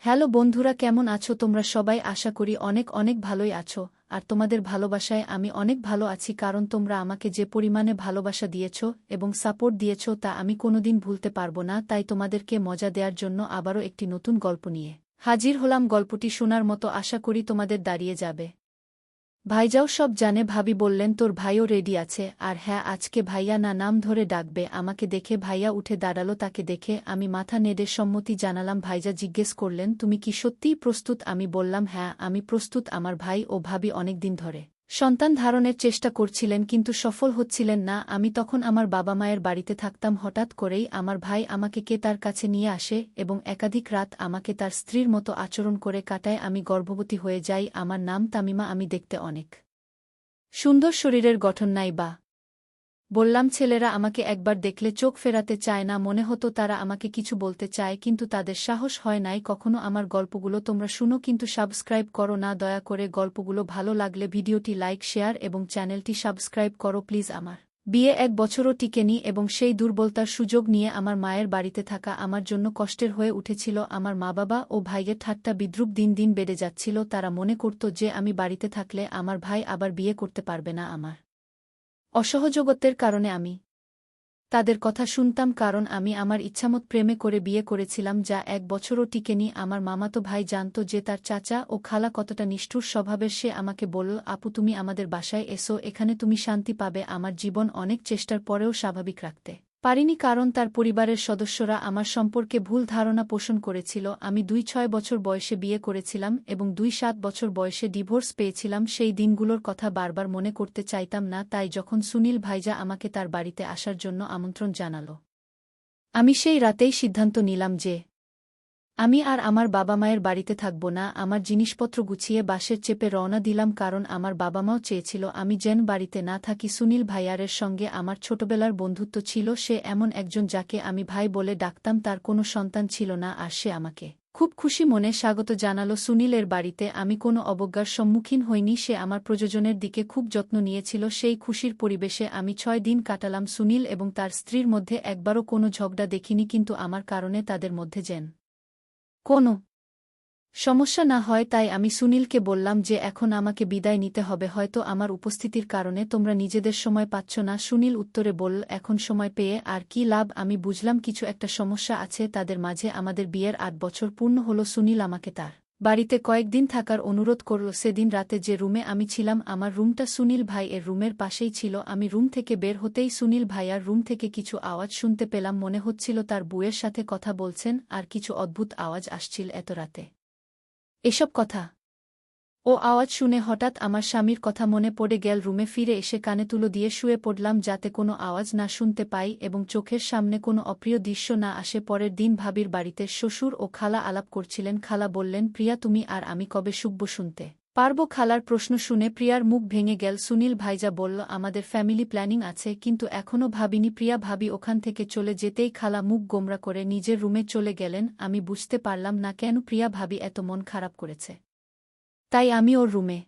Hello বন্ধুরা, কেমন আছো তোমরা সবাই? আশা করি অনেক অনেক ভালোই আছো। আর তোমাদের ভালোবাসায় আমি অনেক ভালো আছি, কারণ তোমরা আমাকে যে পরিমাণে ভালোবাসা দিয়েছ এবং সাপোর্ট দিয়েছ তা আমি কোনোদিন ভুলতে পারবো না। তাই তোমাদেরকে মজা দেওয়ার জন্য আবারও একটি নতুন গল্প নিয়ে হাজির হলাম। গল্পটি শোনার মতো আশা করি তোমাদের দাঁড়িয়ে যাবে। ভাইজাও সব জানে। ভাবি বললেন তোর ভাইও রেডি আছে? আর হ্যাঁ, আজকে ভাইয়া না নাম ধরে ডাকবে আমাকে। দেখে ভাইয়া উঠে দাঁড়ালো। তাকে দেখে আমি মাথা নেড়ে সম্মতি জানালাম। ভাইজা জিজ্ঞেস করলেন তুমি কি সত্যিই প্রস্তুত? আমি বললাম হ্যাঁ আমি প্রস্তুত। আমার ভাই ও ভাবি অনেকদিন ধরে সন্তান ধারণের চেষ্টা করছিলেন কিন্তু সফল হচ্ছিলেন না। আমি তখন আমার বাবা মায়ের বাড়িতে থাকতাম। হঠাৎ করেই আমার ভাই আমাকে তার কাছে নিয়ে আসে এবং একাধিক রাত আমাকে তার স্ত্রীর মতো আচরণ করে কাটায়। আমি গর্ভবতী হয়ে যাই। আমার নাম তামিমা। আমি দেখতে অনেক সুন্দর, শরীরের গঠন নাই বা। বললাম ছেলেরা আমাকে একবার দেখলে চোখ ফেরাতে চায় না। মনে হতো তারা আমাকে কিছু বলতে চায় কিন্তু তাদের সাহস হয় নাই কখনো। আমার গল্পগুলো তোমরা শুনো কিন্তু সাবস্ক্রাইব করো না দয়া করে। গল্পগুলো ভালো লাগলে ভিডিওটি লাইক, শেয়ার এবং চ্যানেলটি সাবস্ক্রাইব করো প্লিজ। আমার বিয়ে 1 বছরও টিকেনি এবং সেই দুর্বলতার সুযোগ নিয়ে আমার মায়ের বাড়িতে থাকা আমার জন্য কষ্টের হয়ে উঠেছিল। আমার মা বাবা ও ভাইয়ের ঠাট্টা বিদ্রূপ দিন দিন বেড়ে যাচ্ছিল। তারা মনে করত যে আমি বাড়িতে থাকলে আমার ভাই আবার বিয়ে করতে পারবে না। আমার অসহযোগিতার কারণে আমি তাদের কথা শুনতাম, কারণ আমি আমার ইচ্ছামত প্রেমে করে বিয়ে করেছিলাম যা 1 বছরও টিকেনি। আমার মামাতো ভাই জানত যে তার চাচা ও খালা কতটা নিষ্ঠুর স্বভাবের। সে আমাকে বলল আপু তুমি আমাদের বাসায় এসো, এখানে তুমি শান্তি পাবে। আমার জীবন অনেক চেষ্টার পরেও স্বাভাবিক রাখতে পারিনি, কারণ তার পরিবারের সদস্যরা আমার সম্পর্কে ভুল ধারণা পোষণ করেছিল। আমি 2-6 বছর বয়সে বিয়ে করেছিলাম এবং 2-7 বছর বয়সে ডিভোর্স পেয়েছিলাম। সেই দিনগুলোর কথা বারবার মনে করতে চাইতাম না। তাই যখন সুনীল ভাইজা আমাকে তার বাড়িতে আসার জন্য আমন্ত্রণ জানালো, আমি সেই রাতেই সিদ্ধান্ত নিলাম যে আমি আর আমার বাবা মায়ের বাড়িতে থাকব না। আমার জিনিসপত্র গুছিয়ে বাসের চেপে রওনা দিলাম, কারণ আমার বাবা মাও চেয়েছিল আমি যেন বাড়িতে না থাকি। সুনীল ভাইয়ারের সঙ্গে আমার ছোটবেলার বন্ধুত্ব ছিল। সে এমন একজন যাকে আমি ভাই বলে ডাকতাম। তার কোনো সন্তান ছিল না আর সে আমাকে খুব খুশি মনে স্বাগত জানালো সুনীলের বাড়িতে। আমি কোনো অবজ্ঞার সম্মুখীন হইনি। সে আমার প্রযোজনের দিকে খুব যত্ন নিয়েছিল। সেই খুশির পরিবেশে আমি 6 দিন কাটালাম। সুনীল এবং তার স্ত্রীর মধ্যে একবারও কোনো ঝগড়া দেখিনি, কিন্তু আমার কারণে তাদের মধ্যে যেন কোনো সমস্যা না হয় তাই আমি সুনীলকে বললাম যে এখন আমাকে বিদায় নিতে হবে, হয়তো আমার উপস্থিতির কারণে তোমরা নিজেদের সময় পাচ্ছ না। সুনীল উত্তরে বলল এখন সময় পেয়ে আর কি লাভ। আমি বুঝলাম কিছু একটা সমস্যা আছে তাদের মাঝে। আমাদের বিয়ের 8 বছর পূর্ণ হলো। সুনীল আমাকে তার বাড়িতে কয়েকদিন থাকার অনুরোধ করল। সেদিন রাতে যে রুমে আমি ছিলাম আমার রুমটা সুনীল ভাই এর রুমের পাশেই ছিল। আমি রুম থেকে বের হতেই সুনীল ভাইয়ার রুম থেকে কিছু আওয়াজ শুনতে পেলাম। মনে হচ্ছিল তার বউয়ের সাথে কথা বলছেন আর কিছু অদ্ভুত আওয়াজ আসছিল এত রাতে। এসব কথা ও আওয়াজ শুনে হঠাৎ আমার স্বামীর কথা মনে পড়ে গেল। রুমে ফিরে এসে কানে তুলো দিয়ে শুয়ে পড়লাম যাতে কোনো আওয়াজ না শুনতে পাই এবং চোখের সামনে কোনো অপ্রিয় দৃশ্য না আসে। পরের দিন ভাবির বাড়িতে শ্বশুর ও খালা আলাপ করছিলেন। খালা বললেন প্রিয়া তুমি আর আমি কবে শুকব শুনতে পারব? খালার প্রশ্ন শুনে প্রিয়ার মুখ ভেঙে গেল। সুনীল ভাইজা বলল আমাদের ফ্যামিলি প্ল্যানিং আছে কিন্তু এখনও ভাবিনি। প্রিয়া ভাবি ওখান থেকে চলে যেতেই খালা মুখ গোমরা করে নিজের রুমে চলে গেলেন। আমি বুঝতে পারলাম না কেন প্রিয়া ভাবি এত মন খারাপ করেছে। তাই আমি ওর রুমে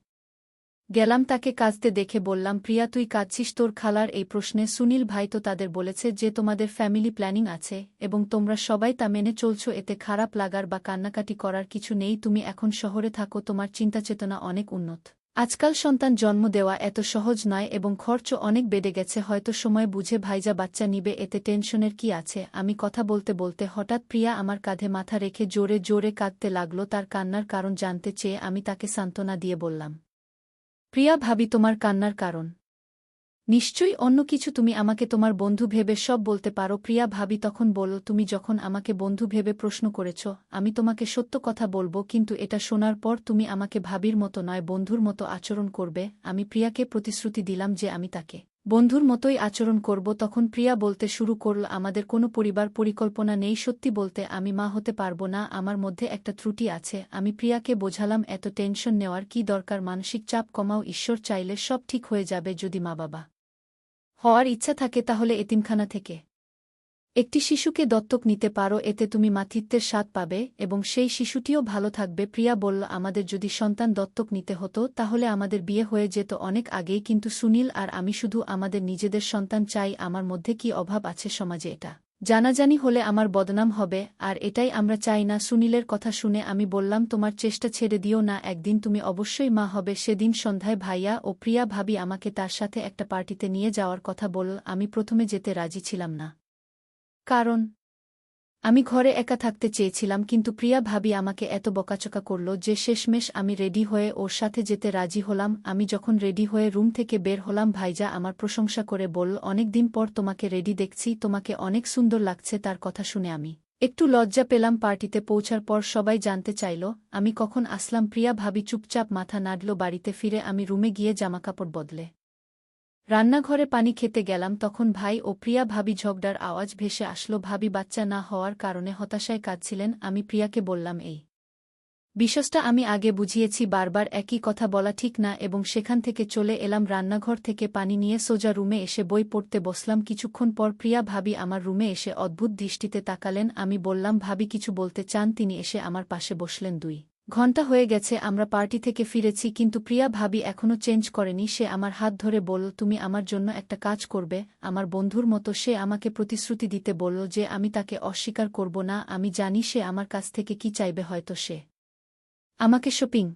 গেলাম। তাকে কাঁদতে দেখে বললাম প্রিয়া তুই কাঁদছিস তোর খালার এই প্রশ্নে? সুনীল ভাই তো তাদের বলেছে যে তোমাদের ফ্যামিলি প্ল্যানিং আছে এবং তোমরা সবাই তা মেনে চলছো, এতে খারাপ লাগার বা কান্নাকাটি করার কিছু নেই। তুমি এখন শহরে থাকো, তোমার চিন্তাচেতনা অনেক উন্নত। আজকাল সন্তান জন্ম দেওয়া এত সহজ নয় এবং খরচও অনেক বেড়ে গেছে। হয়তো সময় বুঝে ভাইজা বাচ্চা নিবে, এতে টেনশনের কি আছে? আমি কথা বলতে বলতে হঠাৎ প্রিয়া আমার কাঁধে মাথা রেখে জোরে জোরে কাঁদতে লাগলো। তার কান্নার কারণ জানতে চেয়ে আমি তাকে সান্ত্বনা দিয়ে বললাম প্রিয়া ভাবি তোমার কান্নার কারণ নিশ্চয়ই অন্য কিছু। তুমি আমাকে তোমার বন্ধু ভেবে সব বলতে পারো। প্রিয়া ভাবি তখন বলল তুমি যখন আমাকে বন্ধু ভেবে প্রশ্ন করেছ আমি তোমাকে সত্য কথা বলবো, কিন্তু এটা শোনার পর তুমি আমাকে ভাবির মতো নয় বন্ধুর মতো আচরণ করবে। আমি প্রিয়াকে প্রতিশ্রুতি দিলাম যে আমি তাকে বন্ধুর মতোই আচরণ করব। তখন প্রিয়া বলতে শুরু করল আমাদের কোনো পরিবার পরিকল্পনা নেই। সত্যি বলতে আমি মা হতে পারবো না, আমার মধ্যে একটা ত্রুটি আছে। আমি প্রিয়াকে বোঝালাম এত টেনশন নেওয়ার কি দরকার, মানসিক চাপ কমাও, ঈশ্বর চাইলে সব ঠিক হয়ে যাবে। যদি মা বাবা হওয়ার ইচ্ছা থাকে তাহলে এতিমখানা থেকে একটি শিশুকে দত্তক নিতে পারো, এতে তুমি মাতৃত্বের স্বাদ পাবে এবং সেই শিশুটিও ভালো থাকবে। প্রিয়া বলল আমাদের যদি সন্তান দত্তক নিতে হতো তাহলে আমাদের বিয়ে হয়ে যেত অনেক আগেই, কিন্তু সুনীল আর আমি শুধু আমাদের নিজেদের সন্তান চাই। আমার মধ্যে কি অভাব আছে সমাজে এটা জানাজানি হলে আমার বদনাম হবে, আর এটাই আমরা চাই না। সুনীলের কথা শুনে আমি বললাম, তোমার চেষ্টা ছেড়ে দিও না, একদিন তুমি অবশ্যই মা হবে। সেদিন সন্ধ্যায় ভাইয়া ও প্রিয়া ভাবি আমাকে তার সাথে একটা পার্টিতে নিয়ে যাওয়ার কথা বলল। আমি প্রথমে যেতে রাজি ছিলাম না, কারণ আমি ঘরে একা থাকতে চেয়েছিলাম, কিন্তু প্রিয়া ভাবি আমাকে এত বকাচকা করল যে শেষমেশ আমি রেডি হয়ে ওর সাথে যেতে রাজি হলাম। আমি যখন রেডি হয়ে রুম থেকে বের হলাম, ভাইজা আমার প্রশংসা করে বলল, অনেক দিন পর তোমাকে রেডি দেখছি, তোমাকে অনেক সুন্দর লাগছে। তার কথা শুনে আমি একটু লজ্জা পেলাম। পার্টিতে পৌঁছার পর সবাই জানতে চাইল আমি কখন আসলাম। প্রিয়া ভাবি চুপচাপ মাথা নাড়ল। বাড়িতে ফিরে আমি রুমে গিয়ে জামাকাপড় বদলে রান্নাঘরে পানি খেতে গেলাম, তখন ভাই ও প্রিয়া ভাবি ঝগড়ার আওয়াজ ভেসে আসলো। ভাবি বাচ্চা না হওয়ার কারণে হতাশায় কাঁদছিলেন। আমি প্রিয়াকে বললাম, এই বিষয়টা আমি আগে বুঝিয়েছি, বারবার একই কথা বলা ঠিক না, এবং সেখান থেকে চলে এলাম। রান্নাঘর থেকে পানি নিয়ে সোজা রুমে এসে বই পড়তে বসলাম। কিছুক্ষণ পর প্রিয়া ভাবি আমার রুমে এসে অদ্ভুত দৃষ্টিতে তাকালেন। আমি বললাম, ভাবি কিছু বলতে চান? তিনি এসে আমার পাশে বসলেন। 2 ঘণ্টা হয়ে গেছে আমরা পার্টি থেকে ফিরেছি, কিন্তু প্রিয়া ভাবি এখনও চেঞ্জ করেনি। সে আমার হাত ধরে বলল, তুমি আমার জন্য একটা কাজ করবে, আমার বন্ধুর মতো। সে আমাকে প্রতিশ্রুতি দিতে বলল যে আমি তাকে অস্বীকার করব না। আমি জানি সে আমার কাছ থেকে কি চাইবে, হয়তো সে আমাকে শপিং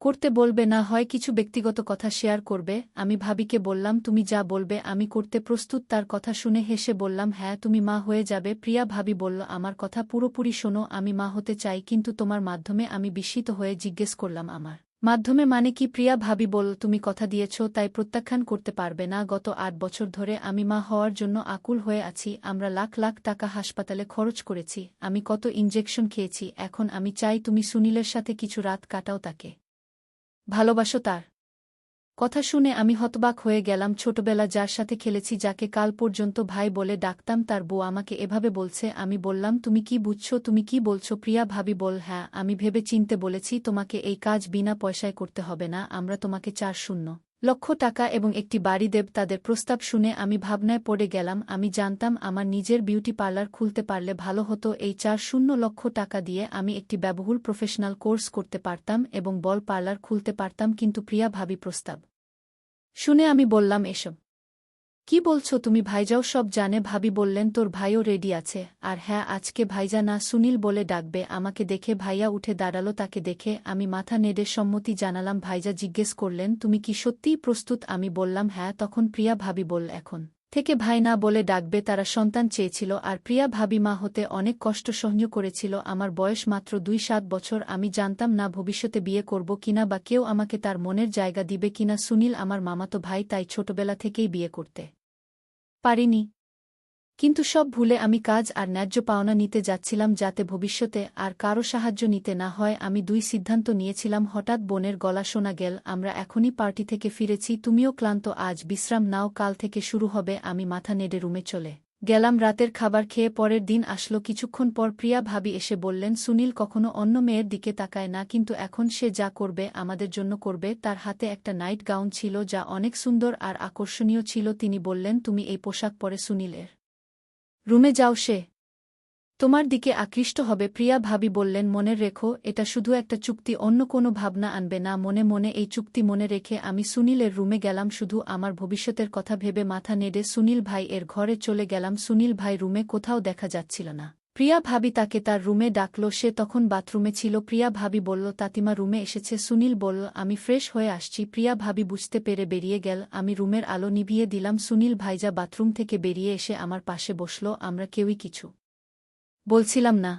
করতে বলবে, না হয় কিছু ব্যক্তিগত কথা শেয়ার করবে। আমি ভাবিকে বললাম, তুমি যা বলবে আমি করতে প্রস্তুত। তার কথা শুনে হেসে বললাম, হ্যাঁ, তুমি মা হয়ে যাবে। প্রিয়া ভাবি বলল, আমার কথা পুরোপুরি শোনো, আমি মা হতে চাই, কিন্তু তোমার মাধ্যমে। আমি বিস্মিত হয়ে জিজ্ঞেস করলাম, আমার মাধ্যমে মানে কি? প্রিয়া ভাবি বলল, তুমি কথা দিয়েছ, তাই প্রত্যাখ্যান করতে পারবে না। গত 8 বছর ধরে আমি মা হওয়ার জন্য আকুল হয়ে আছি। আমরা লাখ লাখ টাকা হাসপাতালে খরচ করেছি, আমি কত ইনজেকশন খেয়েছি। এখন আমি চাই তুমি সুনীলের সাথে কিছু রাত কাটাও, তাকে ভালোবাসো। তার কথা শুনে আমি হতবাক হয়ে গেলাম। ছোটবেলা যার সাথে খেলেছি, যাকে কাল পর্যন্ত ভাই বলে ডাকতাম, তার বউ আমাকে এভাবে বলছে। আমি বললাম, তুমি কি বুঝছো? তুমি কি বলছো? প্রিয়া ভাবি বল, হ্যাঁ, আমি ভেবে চিনতে বলেছি তোমাকে এই কাজ বিনা পয়সায় করতে হবে না। আমরা তোমাকে 4,000,000 টাকা এবং একটি বাড়ি দেব। তাদের প্রস্তাব শুনে আমি ভাবনায় পড়ে গেলাম। আমি জানতাম আমার নিজের বিউটি পার্লার খুলতে পারলে ভালো হতো। এই 4,000,000 টাকা দিয়ে আমি একটি ব্যয়বহুল প্রফেশনাল কোর্স করতে পারতাম এবং বল পার্লার খুলতে পারতাম। কিন্তু প্রিয়া ভাবি প্রস্তাব শুনে আমি বললাম, এসব কি বলছো তুমি? ভাইজাও সব জানে। ভাবি বললেন, তোর ভাইও রেডি আছে। আর হ্যাঁ, আজকে ভাইজা না, সুনীল বলে ডাকবে। আমাকে দেখে ভাইয়া উঠে দাঁড়ালো। তাকে দেখে আমি মাথা নেড়ে সম্মতি জানালাম। ভাইজা জিজ্ঞেস করলেন, তুমি কি সত্যিই প্রস্তুত? আমি বললাম, হ্যাঁ। তখন প্রিয়া ভাবি বলল, এখন থেকে ভাই না বলে ডাকবে। তারা সন্তান চেয়েছিল, আর প্রিয়া ভাবি মা হতে অনেক কষ্ট সহ্য করেছিল। আমার বয়স মাত্র 2-7 বছর। আমি জানতাম না ভবিষ্যতে বিয়ে করব কিনা, বা কেউ আমাকে তার মনের জায়গা দিবে কিনা। সুনীল আমার মামাতো ভাই, তাই ছোটবেলা থেকেই বিয়ে করতে পারিনি। কিন্তু সব ভুলে আমি কাজ আর ন্যায্য পাওনা নিতে যাচ্ছিলাম, যাতে ভবিষ্যতে আর কারো সাহায্য নিতে না হয়। আমি 2 সিদ্ধান্ত নিয়েছিলাম। হঠাৎ বোনের গলা শোনা গেল, আমরা এখনই পার্টি থেকে ফিরেছি, তুমিও ক্লান্ত, আজ বিশ্রাম নাও, কাল থেকে শুরু হবে। আমি মাথা নেড়ে রুমে চলে গেলাম। রাতের খাবার খেয়ে পরের দিন আসলো। কিছুক্ষণ পর প্রিয়া ভাবি এসে বললেন, সুনীল কখনো অন্য মেয়ের দিকে তাকায় না, কিন্তু এখন সে যা করবে আমাদের জন্য করবে। তার হাতে একটা নাইট গাউন ছিল, যা অনেক সুন্দর আর আকর্ষণীয় ছিল। তিনি বললেন, তুমি এই পোশাক পরে সুনীলের রুমে যাও, সে তোমার দিকে আকৃষ্ট হবে। প্রিয়া ভাবি বললেন, মনে রেখো, এটা শুধু একটা চুক্তি, অন্য কোনো ভাবনা আনবে না। মনে মনে এই চুক্তি মনে রেখে আমি সুনীলের রুমে গেলাম, শুধু আমার ভবিষ্যতের কথা ভেবে। মাথা নেড়ে সুনীল ভাই এর ঘরে চলে গেলাম। সুনীল ভাই রুমে কোথাও দেখা যাচ্ছিল না। প্রিয়া ভাবি তাকে তার রুমে ডাকল। সে তখন বাথরুমে ছিল। প্রিয়া ভাবি বলল, তাতিমা রুমে এসেছে। সুনীল বলল, আমি ফ্রেশ হয়ে আসছি। প্রিয়া ভাবি বুঝতে পেরে বেরিয়ে গেল। আমি রুমের আলো নিভিয়ে দিলাম। সুনীল ভাইজা বাথরুম থেকে বেরিয়ে এসে আমার পাশে বসল। আমরা কেউই কিছু বলছিলাম না।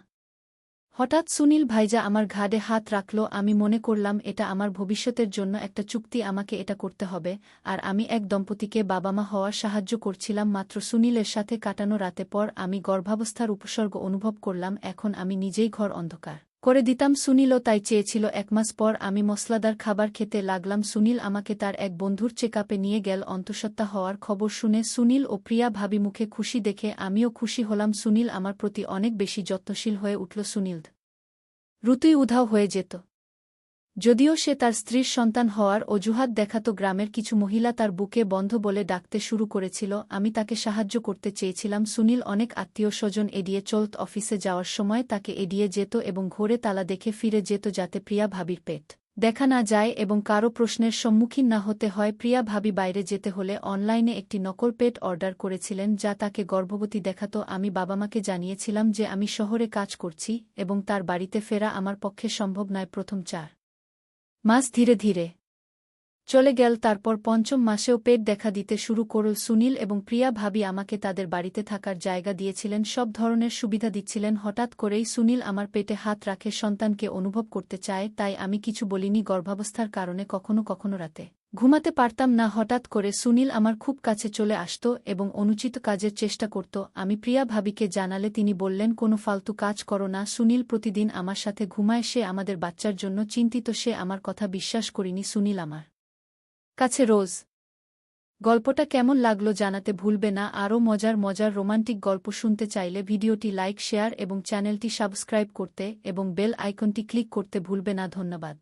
হঠাৎ সুনীল ভাইজা আমার ঘাড়ে হাত রাখল। আমি মনে করলাম এটা আমার ভবিষ্যতের জন্য একটা চুক্তি, আমাকে এটা করতে হবে। আর আমি এক দম্পতিকে বাবা-মা হওয়ার সাহায্য করছিলাম। মাত্র সুনীলের সাথে কাটানো রাতে পর আমি গর্ভাবস্থার উপসর্গ অনুভব করলাম। এখন আমি নিজেই ঘর অন্ধকার করে দিতাম। সুনীলও তাই চেয়েছিল। 1 মাস পর আমি মসলাদার খাবার খেতে লাগলাম। সুনীল আমাকে তার এক বন্ধুর চেকআপে নিয়ে গেল। অন্তঃসত্ত্বা হওয়ার খবর শুনে সুনীল ও প্রিয়া ভাবি মুখে খুশি দেখে আমিও খুশি হলাম। সুনীল আমার প্রতি অনেক বেশি যত্নশীল হয়ে উঠল। সুনীল ঋতুই উধাও হয়ে যেত, যদিও সে তার স্ত্রীর সন্তান হওয়ার অজুহাত দেখাত। গ্রামের কিছু মহিলা তার বুকে বন্ধ বলে ডাকতে শুরু করেছিল। আমি তাকে সাহায্য করতে চেয়েছিলাম। সুনীল অনেক আত্মীয়-স্বজন এড়িয়ে চলত। অফিসে যাওয়ার সময় তাকে এড়িয়ে যেত এবং ঘরে তালা দেখে ফিরে যেত, যাতে প্রিয়া ভাবির পেট দেখা না যায় এবং কারও প্রশ্নের সম্মুখীন না হতে হয়। প্রিয়া ভাবি বাইরে যেতে হলে অনলাইনে একটি নকল পেট অর্ডার করেছিলেন যা তাকে গর্ভবতী দেখাতো। আমি বাবা-মাকে জানিয়েছিলাম যে আমি শহরে কাজ করছি এবং তার বাড়িতে ফেরা আমার পক্ষে সম্ভব নয়। প্রথম 4 মাস ধীরে ধীরে চলে গেল, তারপর পঞ্চম মাসেও পেট দেখা দিতে শুরু করল। সুনীল এবং প্রিয়া ভাবি আমাকে তাদের বাড়িতে থাকার জায়গা দিয়েছিলেন, সব ধরনের সুবিধা দিচ্ছিলেন। হঠাৎ করেই সুনীল আমার পেটে হাত রাখে, সন্তানকে অনুভব করতে চায়, তাই আমি কিছু বলিনি। গর্ভাবস্থার কারণে কখনো কখনো রাতে ঘুমাতে পারতাম না। হঠাৎ করে সুনীল আমার খুব কাছে চলে আসত এবং অনুচিত কাজের চেষ্টা করত। আমি প্রিয়া ভাবিকে জানালে তিনি বললেন, কোনো ফালতু কাজ করো না। সুনীল প্রতিদিন আমার সাথে ঘুমায়, সে আমাদের বাচ্চার জন্য চিন্তিত। সে আমার কথা বিশ্বাস করিনি। সুনীল আমার কাছে রোজ গল্পটা কেমন লাগলো জানাতে ভুলবে না। আরও মজার মজার রোমান্টিক গল্প শুনতে চাইলে ভিডিওটি লাইক, শেয়ার এবং চ্যানেলটি সাবস্ক্রাইব করতে এবং বেল আইকনটি ক্লিক করতে ভুলবে না। ধন্যবাদ।